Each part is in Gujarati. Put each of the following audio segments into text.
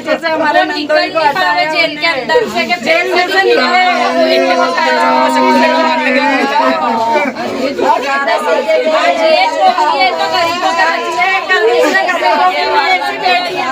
जैसे हमारे नंदोई को हटाया जेल के अंदर से कि जेल में से निकले ये तो गरीबों का है कल इसने गरीबों की माँ से बेटी है।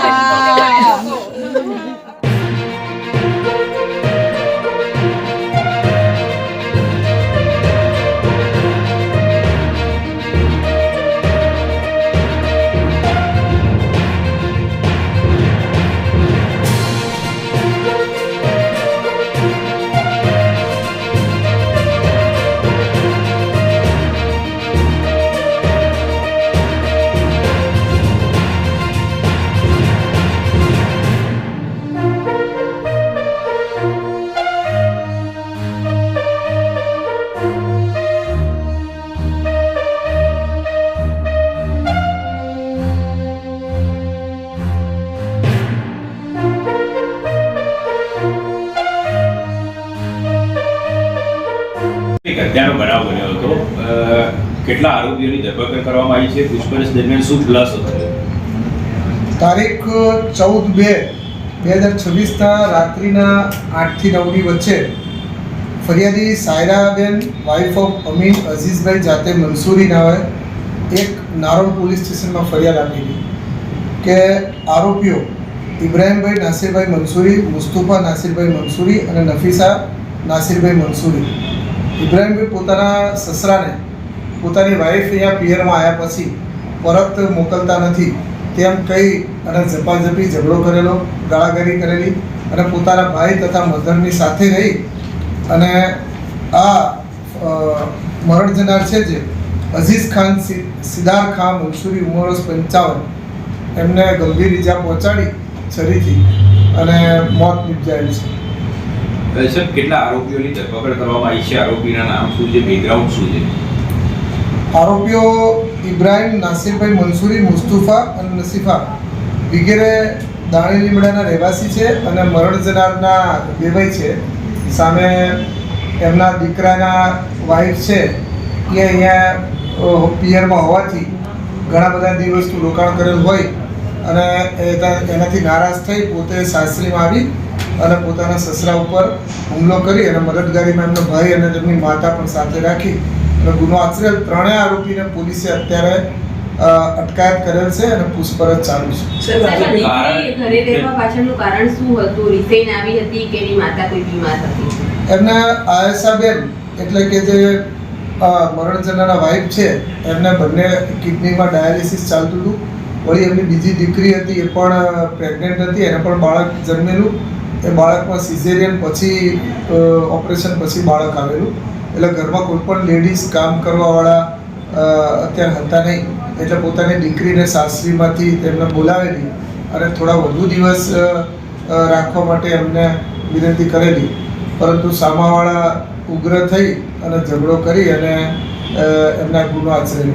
હત્યાનો બનાવ બન્યો હતો કેટલા આરોપીઓની ધરપકડ કરવામાં આવી છે પૂછપરછ દરમિયાન શું ખુલાસો થયો તારીખ 14/2/2026 રાત્રિના 8 થી 9ની વચ્ચે ફરિયાદી સાયરાબેન વાઇફ ઓફ અમીન અઝીઝભાઈ જાતે મંસૂરી નાવે એક નારોલ પોલીસ સ્ટેશનમાં ફરિયાદ આપેલી કે આરોપીઓ ઇબ્રાહીમભાઈ નાસિરભાઈ મંસૂરી, મુસ્તુફા નાસિરભાઈ મંસૂરી અને નફીસા નાસિરભાઈ મંસૂરી ઇબ્રાહીમભાઈ પોતાના સસરાને પોતાની વાઈફ અહીંયા પિયરમાં આવ્યા પછી પરત મોકલતા નથી તેમ કહી અને ઝપાઝપી ઝઘડો કરેલો, ગાળાગાળી કરેલી અને પોતાના ભાઈ તથા મધરની સાથે રહી અને આ મરણ જનાર છે જે અઝીઝ ખાન સિદાર ખાન મંસૂરી ઉંમર 55 એમને ગંભીર ઈજા પહોંચાડી છરીથી અને મોત નિપજાયેલ છે। સાહેબ કેટલા આરોપીઓની ધરપકડ કરવામાં આવી છે, આરોપીના નામ શું છે, બેકગ્રાઉન્ડ શું છે? આરોપીઓ ઇબ્રાહીમ નાસિરભાઈ મંસૂરી, મુસ્તુફા અને નસીફા વગેરે દાણી લીમડાના રહેવાસી છે અને મરણ જનારના બેભાઈ છે। સામે એમના દીકરાના વાઈફ છે એ અહીંયા પિયરમાં હોવાથી ઘણા બધા દિવસનું રોકાણ કરેલ હોય અને એનાથી નારાજ થઈ પોતે સાસરીમાં આવી અને પોતાના સસરા ઉપર હુમલો કરી અને મદદગારીમાં એમનો ભાઈ અને તેમની માતા પણ સાથે રાખી અને ગુનો આચરેલ ત્રણેય આરોપીને પોલીસે અત્યારે અટકાયત કરેલ છે અને પૂછપરછ ચાલુ છે। ઘરે રહેવા પાછળનું કારણ શું હતું? રિસાઈન આવી હતી કે એની માતા કોઈ બીમાર હતી? એમને આયસાબેન એટલે કે જે મરણ જનારના વાઈફ છે એમને બંને કિડનીમાં ડાયાલિસિસ ચાલતું હતું, વળી એમની બીજી દીકરી હતી એ પણ પ્રેગ્નન્ટ હતી, એને પણ બાળક જન્મેલું, એ બાળકમાં સિઝેરિયન પછી ઓપરેશન પછી બાળક આવેલું, એટલે ઘરમાં કોઈ પણ લેડીઝ કામ કરવાવાળા અત્યારે હતા નહીં, એટલે પોતાની દીકરીને સાસરીમાંથી તેમને બોલાવેલી અને થોડા વધુ દિવસ રાખવા માટે એમને વિનંતી કરેલી, પરંતુ સામાવાળા ઉગ્ર થઈ અને ઝઘડો કરી અને એમના ગુનો આચરેલો।